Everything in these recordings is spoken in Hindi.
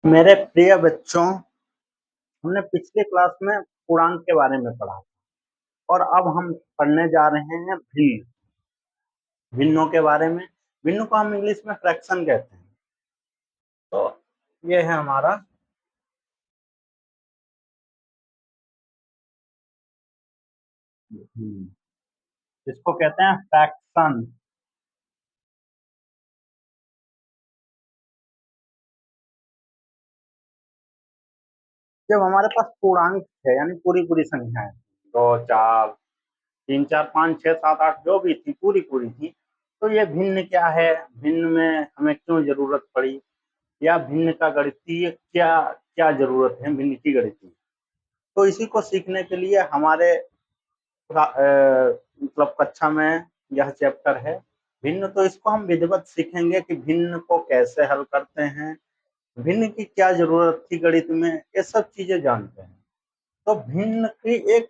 मेरे प्रिय बच्चों, हमने पिछले क्लास में पूर्णांक के बारे में पढ़ा और अब हम पढ़ने जा रहे हैं भिन्नों के बारे में। भिन्न को हम इंग्लिश में फ्रैक्शन कहते हैं। तो ये है हमारा भिन्न, इसको कहते हैं फ्रैक्शन। जब हमारे पास पूर्णांक है यानी पूरी पूरी संख्या है, 2 4 3 4 5 6 7 8 जो भी थी पूरी पूरी थी, तो ये भिन्न क्या है, भिन्न में हमें क्यों जरूरत पड़ी, या भिन्न का गणितीय क्या क्या जरूरत है भिन्न की गणितीय। तो इसी को सीखने के लिए हमारे मतलब कक्षा में यह चैप्टर है भिन्न। तो इसको हम विधिवत सीखेंगे कि भिन्न को कैसे हल करते हैं, भिन्न की क्या जरूरत थी गणित में, ये सब चीजें जानते हैं। तो भिन्न की एक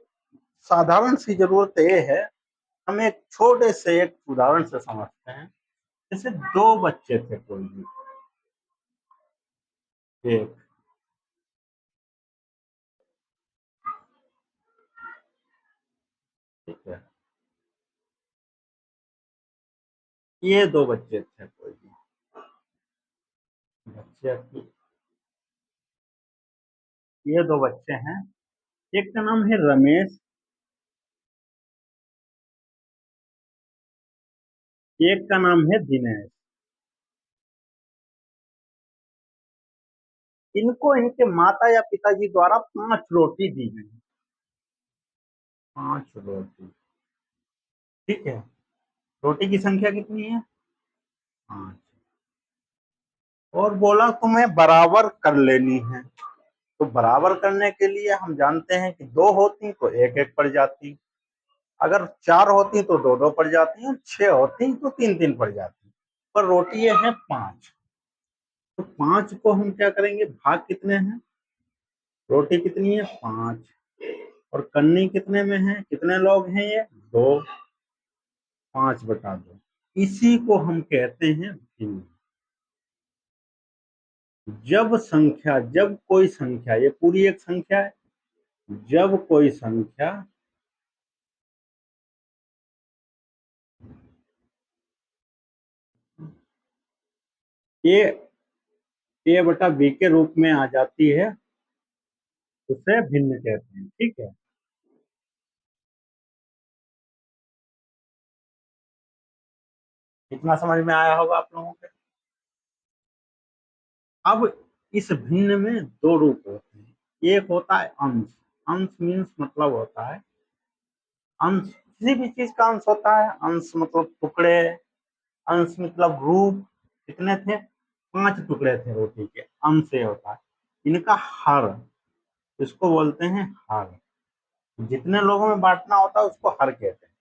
साधारण सी जरूरत ये है, हम एक छोटे से एक उदाहरण से समझते हैं। जैसे दो बच्चे थे, कोई भी एक, ठीक है, ये दो बच्चे थे, कोई भी बच्चे की, ये दो बच्चे हैं। एक का नाम है रमेश, एक का नाम है दिनेश। इनको इनके माता या पिताजी द्वारा 5 रोटी दी गई। 5 रोटी, ठीक है। रोटी की संख्या कितनी है? 5। और बोला तुम्हें बराबर कर लेनी है। तो बराबर करने के लिए हम जानते हैं कि 2 होती तो एक एक पड़ जाती, अगर 4 होती तो दो दो पड़ जाती, और 6 होती तो तीन तीन पड़ जाती। पर रोटी ये है 5। तो 5 को हम क्या करेंगे, भाग कितने हैं, रोटी कितनी है 5, और कन्नी कितने में है, कितने लोग हैं ये 2, 5/2। इसी को हम कहते हैं भिन्न। जब कोई संख्या, ये पूरी एक संख्या है, जब कोई संख्या ए बटा बी के रूप में आ जाती है, उसे भिन्न कहते हैं। ठीक है, इतना समझ में आया होगा आप लोगों के। अब इस भिन्न में दो रूप होते हैं। एक होता है अंश। अंश मीन्स मतलब होता है, अंश किसी भी चीज का अंश होता है। अंश मतलब टुकड़े, अंश मतलब रूप। कितने थे, 5 टुकड़े थे रोटी के, अंश से होता है। इनका हर, इसको बोलते हैं हर। जितने लोगों में बांटना होता है उसको हर कहते हैं।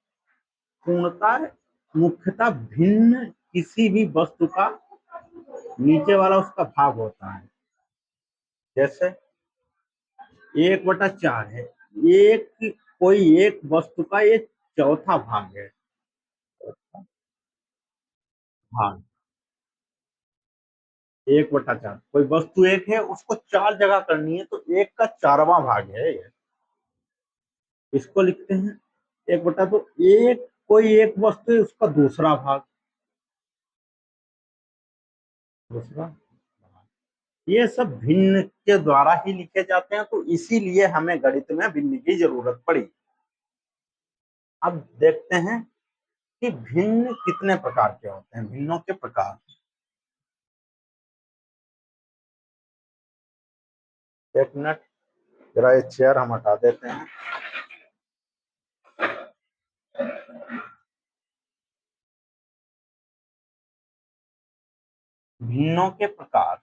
पूर्णतः मुख्यतः भिन्न किसी भी वस्तु का नीचे वाला उसका भाग होता है। जैसे 1/4 है, एक कोई एक वस्तु का ये चौथा भाग है। भाग 1/4, कोई वस्तु एक है, उसको 4 जगह करनी है, तो एक का 4वां भाग है ये। इसको लिखते हैं 1/, तो एक कोई एक वस्तु है उसका दूसरा भाग, दूसरा। ये सब भिन्न के द्वारा ही लिखे जाते हैं, तो इसीलिए हमें गणित में भिन्न की जरूरत पड़ी। अब देखते हैं कि भिन्न कितने प्रकार के होते हैं, भिन्नों के प्रकार। एक मिनट, जरा ये चेयर हम हटा देते हैं। भिन्नों के प्रकार,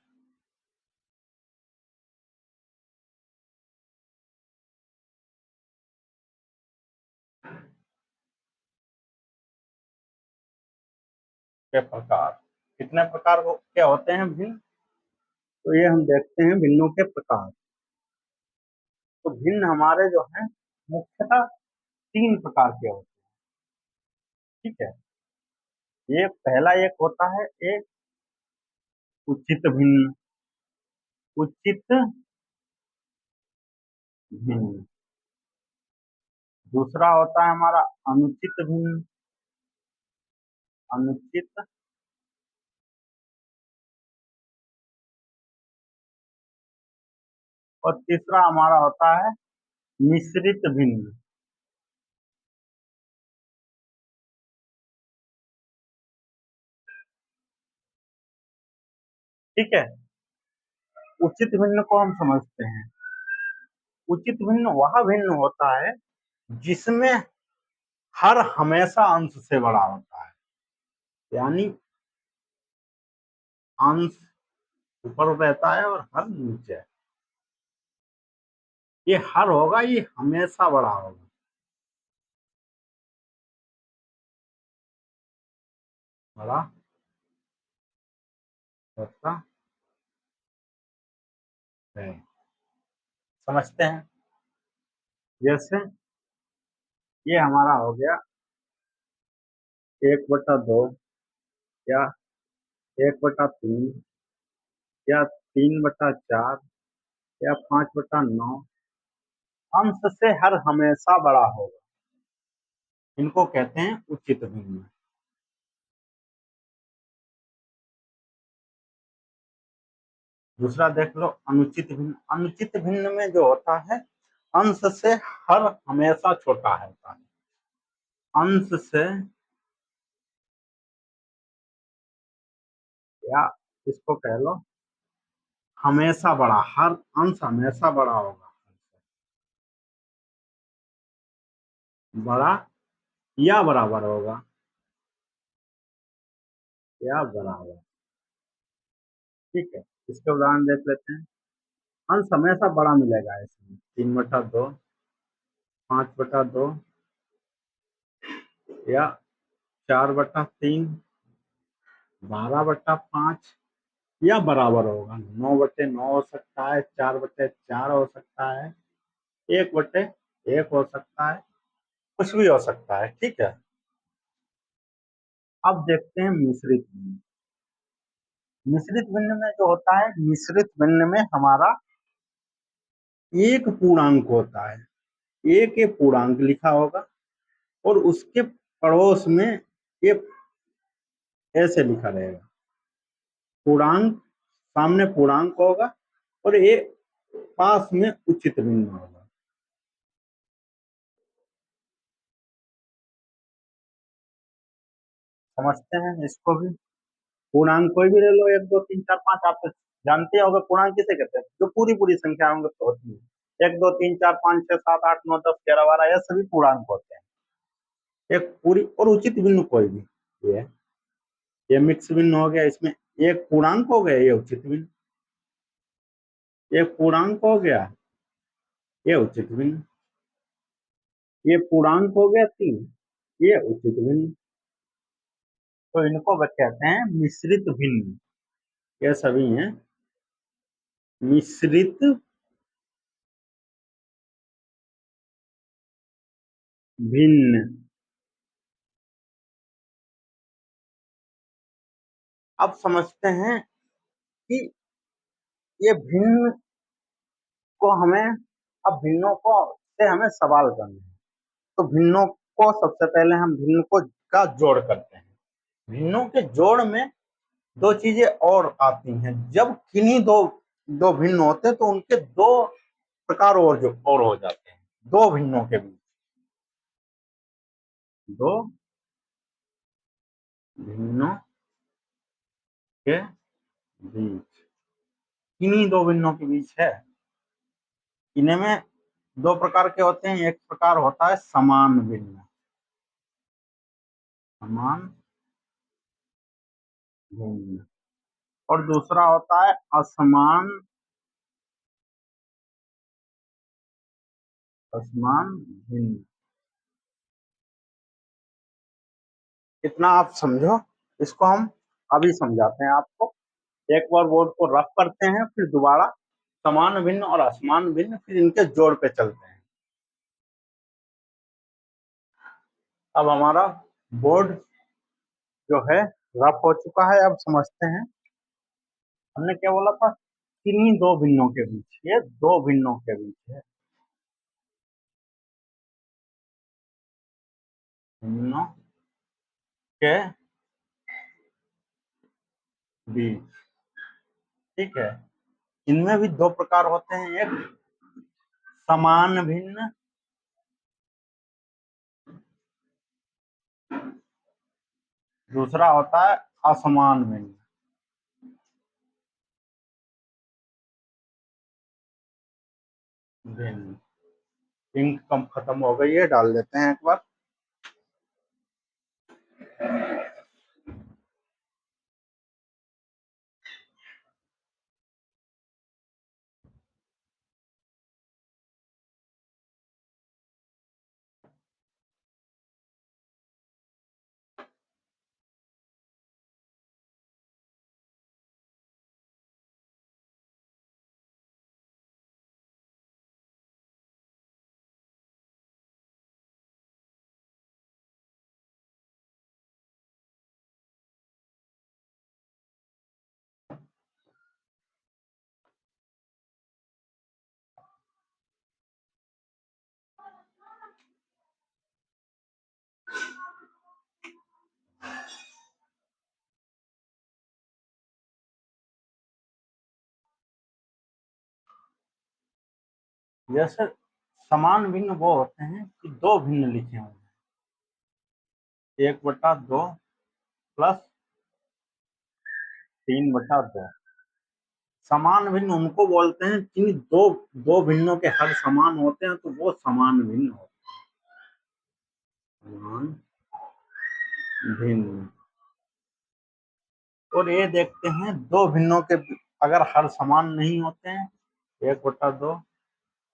कितने प्रकार के होते हैं भिन्न, तो ये हम देखते हैं भिन्नों के प्रकार। तो भिन्न हमारे जो हैं मुख्यतः 3 प्रकार के होते हैं। ठीक है, ये पहला एक होता है एक उचित भिन्न। उचित भिन्न। दूसरा होता है हमारा अनुचित भिन्न। अनुचित और तीसरा हमारा होता है मिश्रित भिन्न। ठीक है। उचित भिन्न को हम समझते हैं। उचित भिन्न वह भिन्न होता है जिसमें हर हमेशा अंश से बड़ा होता है, यानी अंश ऊपर रहता है और हर नीचे। ये हर होगा, ये हमेशा बड़ा होगा। बड़ा होता है। समझते हैं। जैसे ये हमारा हो गया 1/2 या 1/3 या 3/4 या 5/9 अंश से हर हमेशा बड़ा होगा। इनको कहते हैं उचित भिन्न। दूसरा देख लो अनुचित भिन्न। अनुचित भिन्न में जो होता है अंश से हर हमेशा छोटा होता है। अंश से, या इसको कह लो हमेशा बड़ा, हर अंश हमेशा बड़ा होगा। बड़ा या बराबर होगा, या बराबर। ठीक है, इसके उदाहरण देख लेते हैं। अंश हमेशा बड़ा मिलेगा इसमें 3/2, 5/2 या 4/3, 12/5 या बराबर होगा। 9/9 हो सकता है, 4/4 हो सकता है, 1/1 हो सकता है, कुछ भी हो सकता है। ठीक है। अब देखते हैं मिश्रित भिन्न। मिश्रित भिन्न में जो होता है, मिश्रित भिन्न में हमारा एक पूर्णांक होता है। एक पूर्णांक लिखा होगा और उसके पड़ोस में ये ऐसे लिखा रहेगा। पूर्णांक सामने पूर्णांक होगा और ये पास में उचित भिन्न होगा। समझते हैं इसको भी। पूर्णांक कोई भी ले लो, 1 2 3 4 5, आप तो जानते होंगे पूर्णांक किसे कहते हैं, जो पूरी पूरी संख्या होंगे तो होती है। 1 2 3 4 5 6 7 8 9 10 11 12 ये सभी पूर्णांक होते हैं। एक पूरी और उचित बिंदु कोई भी, ये मिक्स बिंदु हो गया, इसमें एक पूर्णांक हो गया, ये उचित बिंदु। एक पूर्णांक हो गया, ये उचित बिंदु। ये पूर्णांक हो गया 3, ये उचित बिंदु। तो इनको कहते हैं मिश्रित भिन्न। ये सभी हैं मिश्रित भिन्न। अब समझते हैं कि ये भिन्न को हमें, अब भिन्नों को से हमें सवाल करना है। तो भिन्नों को सबसे पहले हम भिन्न को का जोड़ करते हैं। भिन्नों के जोड़ में दो चीजें और आती हैं। जब किन्हीं दो दो भिन्न होते हैं तो उनके दो प्रकार और जो और हो जाते हैं। दो भिन्नों के बीच, दो भिन्नों के बीच, किन्हीं दो भिन्नों के बीच है। इन्हें में दो प्रकार के होते हैं। एक प्रकार होता है समान भिन्न, समान भिन्न, और दूसरा होता है असमान, असमान भिन्न। इतना आप समझो, इसको हम अभी समझाते हैं आपको। एक बार बोर्ड को रफ करते हैं, फिर दोबारा समान भिन्न और असमान भिन्न, फिर इनके जोड़ पे चलते हैं। अब हमारा बोर्ड जो है रफ हो चुका है। अब समझते हैं, हमने क्या बोला था, किन्हीं दो भिन्नों के बीच, ये दो भिन्नों के बीच है, भिन्नों के बीच। ठीक है, इनमें भी दो प्रकार होते हैं, एक समान भिन्न, दूसरा होता है असमान भिन्न। भिन्न, इंक कम खत्म हो गई है, डाल देते हैं एक बार। जैसे समान भिन्न वो होते हैं कि दो भिन्न लिखे हुए हैं, 1/2 प्लस 3/2। समान भिन्न उनको बोलते हैं कि दो दो भिन्नों के हर समान होते हैं, तो वो समान भिन्न होते हैं, समान भिन्न। और ये देखते हैं दो भिन्नों के अगर हर समान नहीं होते हैं, 1/2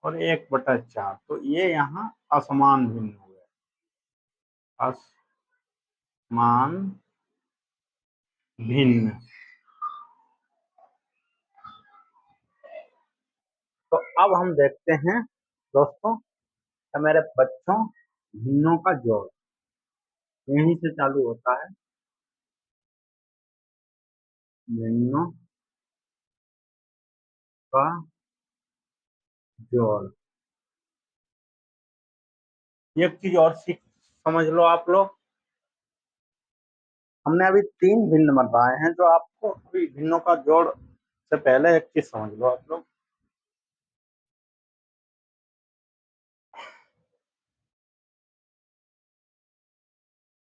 और 1/4, तो ये यहाँ असमान भिन्न हुए, असमान भिन्न। तो अब हम देखते हैं दोस्तों, तो मेरे बच्चों, भिन्नों का जोड़ यहीं से चालू होता है, भिन्नों का जोड़। एक चीज और सीख समझ लो आप लोग, हमने अभी 3 भिन्न बताए हैं, जो आपको अभी भिन्नों का जोड़ से पहले एक चीज समझ लो आप लोग।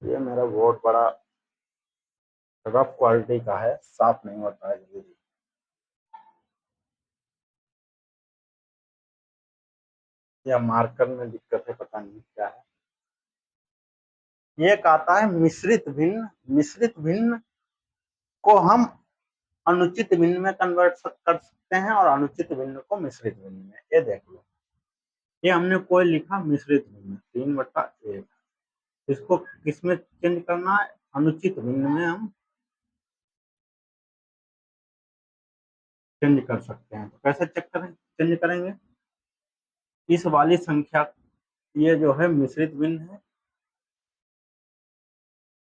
ये मेरा बहुत बड़ा रफ क्वालिटी का है, साफ नहीं होता है जल्दी, या मार्कर में दिक्कत है, पता नहीं क्या है। ये आता है मिश्रित भिन्न। मिश्रित भिन्न को हम अनुचित भिन्न में कन्वर्ट कर सकते हैं, और अनुचित भिन्न को मिश्रित भिन्न में। ये देख लो, ये हमने कोई लिखा मिश्रित भिन्न 3/1, इसको किसमें चेंज करना है, अनुचित भिन्न में हम चेंज कर सकते हैं। तो कैसे चेंज करेंगे, इस वाली संख्या, ये जो है मिश्रित भिन्न है,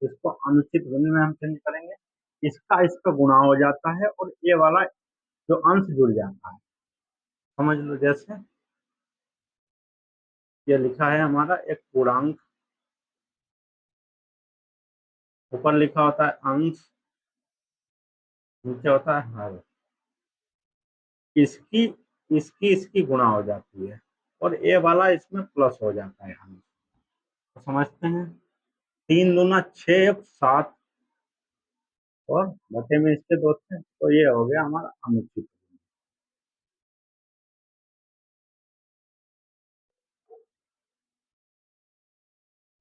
इसको अनुचित भिन्न में हम चेंज करेंगे, इसका इसका गुणा हो जाता है, और ये वाला जो अंश जुड़ जाता है, समझ लो। जैसे ये लिखा है हमारा एक पूर्णांक, ऊपर लिखा होता है अंश, नीचे होता है हर, इसकी इसकी इसकी गुणा हो जाती है, और ए वाला इसमें प्लस हो जाता है अंश। तो समझते हैं, 3 दूना 6, 7, और बटे में इसके 2 थे, तो ये हो गया हमारा अनुचित।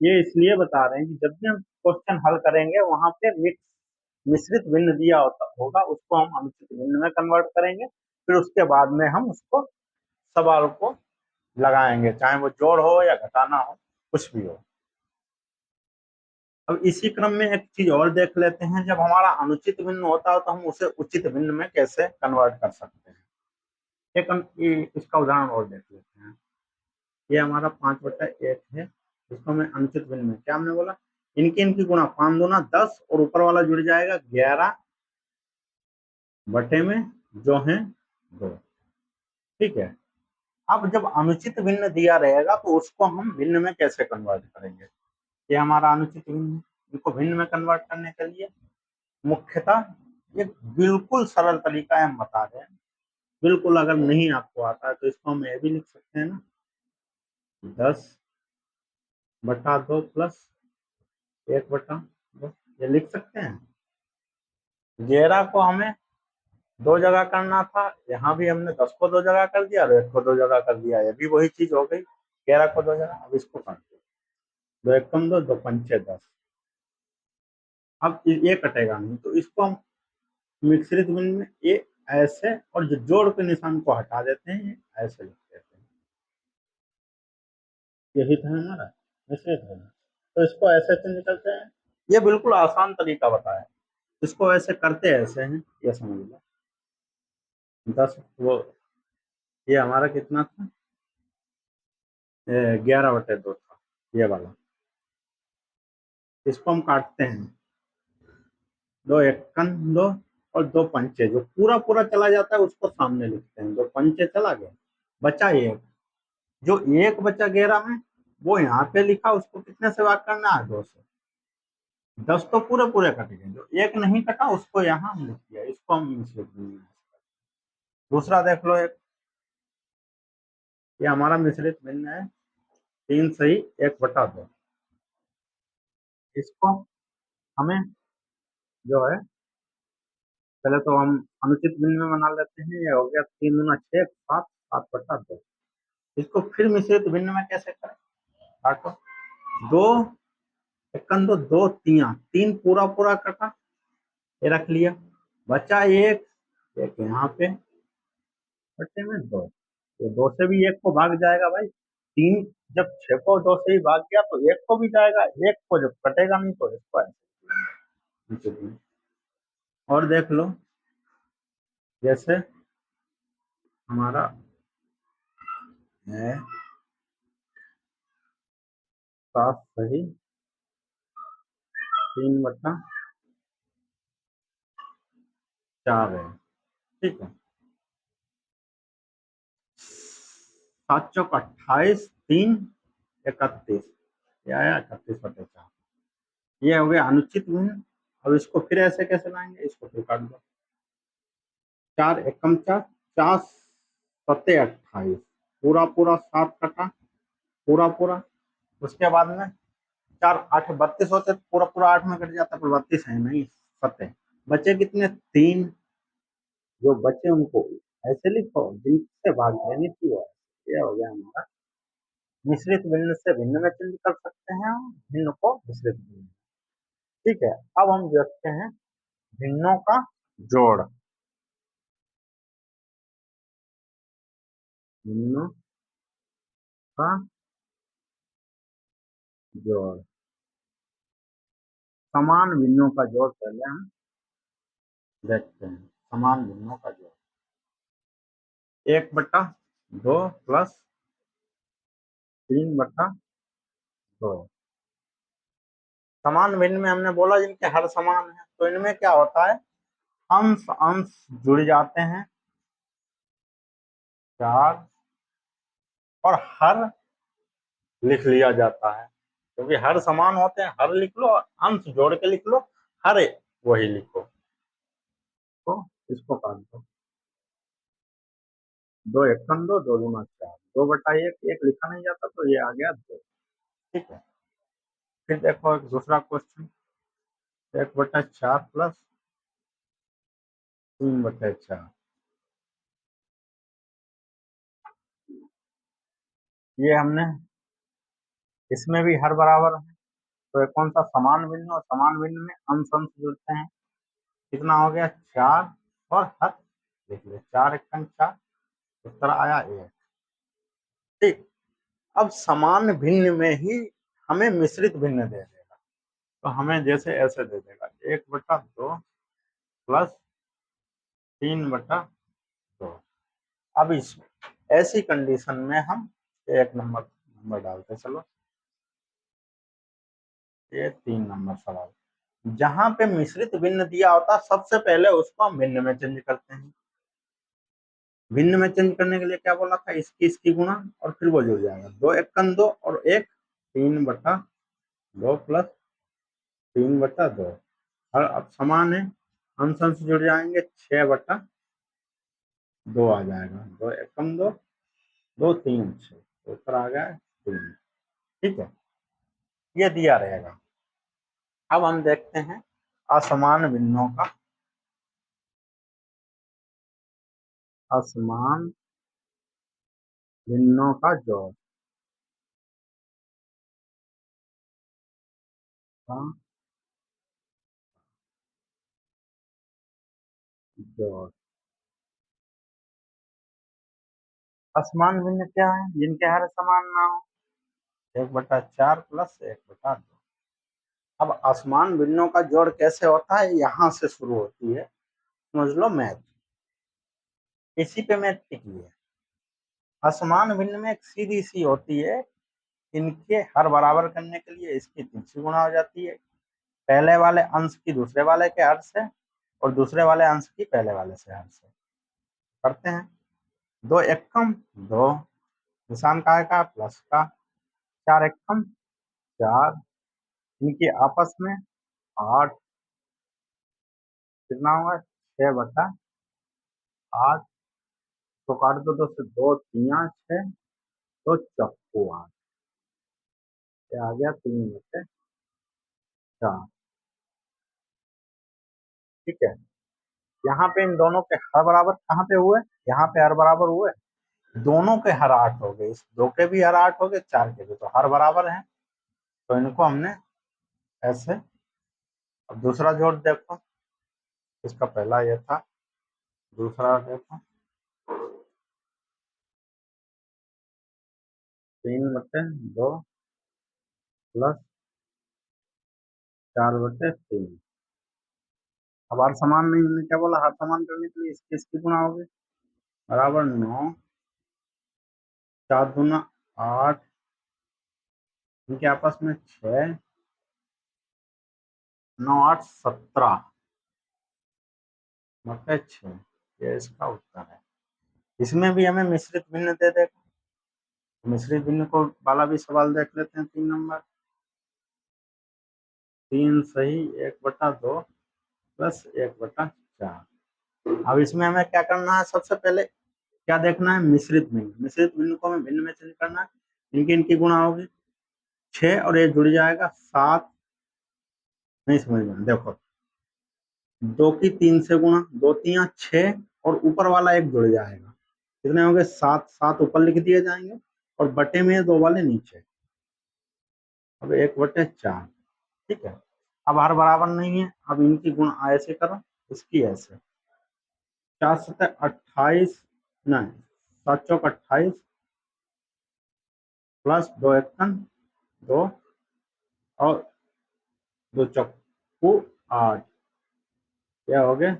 ये इसलिए बता रहे हैं कि जब भी हम क्वेश्चन हल करेंगे, वहां पे मिश्रित भिन्न दिया होगा, उसको हम अनुचित भिन्न में कन्वर्ट करेंगे, फिर उसके बाद में हम उसको सवाल को लगाएंगे, चाहे वो जोड़ हो या घटाना हो, कुछ भी हो। अब इसी क्रम में एक चीज और देख लेते हैं, जब हमारा अनुचित भिन्न होता है तो हम उसे उचित भिन्न में कैसे कन्वर्ट कर सकते हैं। इसका उदाहरण और देख लेते हैं। ये हमारा 5/1 है, इसको मैं अनुचित भिन्न में, क्या हमने बोला, इनकी इनकी गुणा, 5 दूना 10, और ऊपर वाला जुड़ जाएगा 11 बटे में जो है 2। ठीक है, अब जब अनुचित भिन्न दिया रहेगा तो उसको हम भिन्न में कैसे कन्वर्ट करेंगे। ये हमारा अनुचित भिन्न, इनको भिन्न में कन्वर्ट करने के लिए मुख्यतः एक बिल्कुल सरल तरीका हम बता रहे हैं। बिल्कुल अगर नहीं आपको आता है तो इसको हम ये भी लिख सकते हैं ना, 10/2 प्लस 1/2 ये लिख सकते हैं। घेरा को हमें 2 जगह करना था, यहाँ भी हमने 10 को 2 जगह कर दिया और 1 को 2 जगह कर दिया, ये भी वही चीज हो गई, 11 को 2 जगह। अब इसको काट दो, 2 एकम 2, 2 पंचे 10। अब ये कटेगा नहीं तो इसको हम मिश्रित भिन्न में ये ऐसे, और जो जोड़ के निशान को हटा देते हैं, ये ऐसे लिख देते हैं। यही था हमारा मिश्रित भिन्न। तो इसको ऐसे चेंज करते हैं, ये बिल्कुल आसान तरीका बताया। इसको ऐसे करते ऐसे हैं, ये समझ लो। 10 वो ये हमारा कितना था, 11/2 था ये वाला। इसको हम काटते हैं, 2 एकम 2 और 2 पंचे, जो पूरा पूरा चला जाता है उसको सामने लिखते हैं, 2 पंचे चला गया, बचा 1। जो 1 बचा 11 में वो यहाँ पे लिखा, उसको कितने से भाग करना है, 2 से। 10 तो पूरे पूरे कट गए, जो 1 नहीं कटा उसको यहाँ हम लिख दिया, इसको हम मिश्रित भिन्न। दूसरा देख लो, एक ये हमारा मिश्रित भिन्न है, 3 सही 1/2। इसको हमें जो है, पहले तो हम अनुचित भिन्न में बना लेते हैं। ये हो गया 3 दूना 6, 7, 7/2। इसको फिर मिश्रित भिन्न में कैसे करें, काटो, 2 एकम 2, 2 तिया, 3 पूरा पूरा कटा, ये रख लिया, बचा 1, एक यहाँ पे बटे में 2। तो 2 से भी 1 को भाग जाएगा भाई, 3 जब 6 को 2 से ही भाग गया तो 1 को भी जाएगा, 1 को जब कटेगा नहीं तो इसको ऐसे। और देख लो, जैसे हमारा है 7 सही 3/4 है। ठीक है, 7 चौक 28, 3 31, ये आया 31/4। ये हो गया अनुचित भिन्न। अब इसको फिर ऐसे कैसे लाएंगे, इसको फिर काट दो, 4 एकम 4, 4 सत्ते 28, पूरा पूरा 7 कटा, पूरा पूरा। उसके बाद में 4 8 32 होते, पूरा पूरा 8 में कट जाता, पर 32 है नहीं, सत्ते बचे कितने, 3। जो बचे उनको ऐसे लिखो, जिनसे भाग देनी थी वो। ये हो गया हमारा मिश्रित भिन्न से भिन्न में चेंज कर सकते हैं, भिन्न को मिश्रित भिन्न। ठीक है, अब हम देखते हैं भिन्नों का जोड़। भिन्नों का जोड़, समान भिन्नों का जोड़ पहले हम देखते हैं। समान भिन्नों का जोड़ 1/2 प्लस 3/2। समान भिन्न में हमने बोला जिनके हर समान है, तो इनमें क्या होता है, अंश अंश जुड़ जाते हैं, 4, और हर लिख लिया जाता है, क्योंकि हर समान होते हैं, हर लिख लो, अंश जोड़ के लिख लो, हर वही लिखो। तो इसको काट दो, 2 एकम 2, 2 दूना 4, 2/1, 1 लिखा नहीं जाता तो ये आ गया 2। ठीक है, फिर देखो एक दूसरा क्वेश्चन, 1/4 प्लस 3/4। ये हमने, इसमें भी हर बराबर है, तो ये कौन सा समान भिन्न, और समान भिन्न में अंश अंश जुड़ते हैं। कितना हो गया, 4 और हर लिख ले, 4 एकम 4, उत्तर आया 1। ठीक, अब समान भिन्न में ही हमें मिश्रित भिन्न दे देगा, तो हमें जैसे ऐसे दे देगा, 1/2 प्लस 3/2। अब इस ऐसी कंडीशन में हम एक नंबर डालते, चलो ये 3 नंबर सवाल। जहां पे मिश्रित भिन्न दिया होता सबसे पहले उसको हम भिन्न में चेंज करते हैं। भिन्न में चेंज करने के लिए क्या बोला था, इसकी गुणा और फिर वो जुड़ जाएगा, 2 × 2 और 1 3/2 प्लस 3/2। और अब समान है, अंश अंश जुड़ जाएंगे, 6/2 आ जाएगा, 2 × 2 2 3 6, तो ऊपर आ गया 3। ठीक है, ये दिया रहेगा। अब हम देखते हैं असमान भिन्नों का, असमान भिन्नों का जोड़ का जोड़। असमान भिन्न क्या है, जिनके हर समान ना हो, 1/4 प्लस 1/2। अब असमान भिन्नों का जोड़ कैसे होता है, यहां से शुरू होती है, समझ लो मैथ, इसी पे मैथ टिकी है। असमान भिन्न में एक सीधी सी होती है, इनके हर बराबर करने के लिए इसकी 3 गुणा हो जाती है, पहले वाले अंश की दूसरे वाले के हर से और दूसरे वाले अंश की पहले वाले से हर से। करते हैं, 2 एकम 2, निशान काय का, प्लस का, 4 एकम 4, इनकी आपस में 8, कितना होगा 6/8, तो काट दो, 2 से 2 3 6, तो चक्कू 8, ये आ गया 3/4। ठीक है, यहाँ पे इन दोनों के हर बराबर कहाँ पे हुए, यहाँ पे हर बराबर हुए, दोनों के हर 8 हो गए, इस 2 के भी हर 8 हो गए, 4 के भी, तो हर बराबर है, तो इनको हमने ऐसे। अब दूसरा जोड़ देखो, इसका पहला ये था, दूसरा देखो, 3/2 प्लस 4/3। अब हर समान नहीं, हमने क्या बोला, हर समान करने के लिए इसकी गुणा होगी, बराबर 9, 4 दूना 8, इनके आपस में 6, 9 8 17 बटे 6, ये इसका उत्तर है। इसमें भी हमें मिश्रित भिन्न दे देगा, मिश्रित भिन्न को वाला भी सवाल देख लेते हैं, 3 नंबर। 3 सही 1/2 प्लस 1/4। अब इसमें हमें क्या करना है, सबसे पहले क्या देखना है, मिश्रित भिन्न, मिश्रित भिन्न को हमें भिन्न में चेंज करना है, इनकी गुणा होगी, 6 और ये जुड़ जाएगा 7, नहीं समझ में, देखो 2 की 3 से गुणा, 2 3 6 और ऊपर वाला 1 जुड़ जाएगा, कितने होंगे 7, 7 ऊपर लिख दिए जाएंगे और बटे में 2 वाले नीचे, अब 1/4। ठीक है, अब हर बराबर नहीं है, अब इनकी गुणा ऐसे करो, इसकी ऐसे, 4 7 28, नहीं 7 चौक 28 प्लस 2 एकम 2 और 2 चौकू 8, क्या हो गया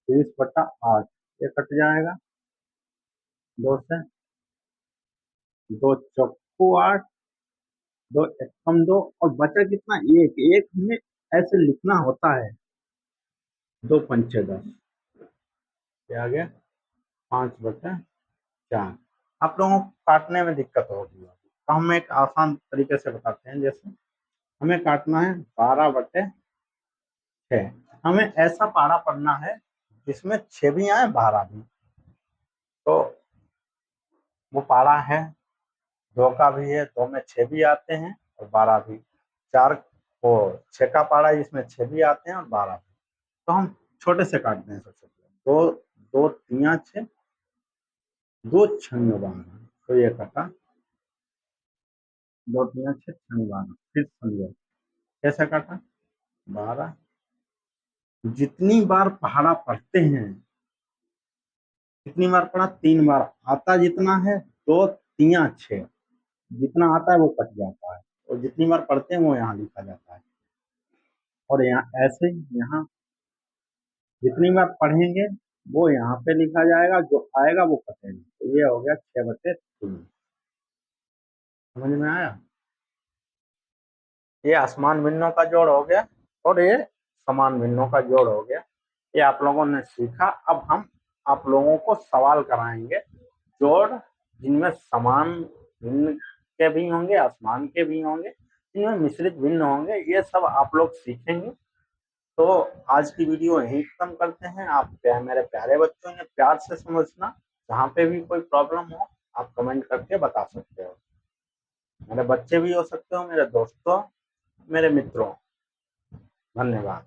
30/8, ये कट जाएगा 2 से, 2 चौकू 8, 2 एकम 2 और बचा कितना, एक एक हमें ऐसे लिखना होता है, 2 पंचे 10, क्या आ गया 5/4। आप लोगों को काटने में दिक्कत होगी, तो हम एक आसान तरीके से बताते हैं, जैसे हमें काटना है 12/6, हमें ऐसा पारा पढ़ना है जिसमें 6 भी आए 12 भी, तो वो पारा है 2 का भी है, 2 में 6 भी आते हैं और 12 भी, 4 को 6 का पारा है जिसमें 6 भी आते हैं और 12 भी, तो हम छोटे से काटते हैं, सबसे पहले 2 2 3 6, 2 6 12, तो ये कटा 2 3 6 6 12, फिर समझो कैसे काटा, 12, जितनी बार पहाड़ा पढ़ते हैं, कितनी बार पढ़ा, 3 बार, आता जितना है 2 3 6, जितना आता है वो कट जाता है, और जितनी बार पढ़ते हैं वो यहाँ लिखा जाता है, और यहाँ ऐसे यहाँ जितनी बार पढ़ेंगे वो यहाँ पे लिखा जाएगा, जो आएगा वो कटेगा, तो ये हो गया 6/3। समझ में आया, ये असमान भिन्नों का जोड़ हो गया और ये समान भिन्नों का जोड़ हो गया, ये आप लोगों ने सीखा। अब हम आप लोगों को सवाल कराएंगे, जोड़ जिनमें समान भिन्न के भी होंगे, आसमान के भी होंगे, जिनमें मिश्रित भिन्न होंगे, ये सब आप लोग सीखेंगे। तो आज की वीडियो यहीं खत्म करते हैं। आप मेरे प्यारे बच्चों ने प्यार से समझना, जहाँ पे भी कोई प्रॉब्लम हो आप कमेंट करके बता सकते हो। मेरे बच्चे भी हो सकते हो, मेरे दोस्तों, मेरे मित्रों। धन्यवाद।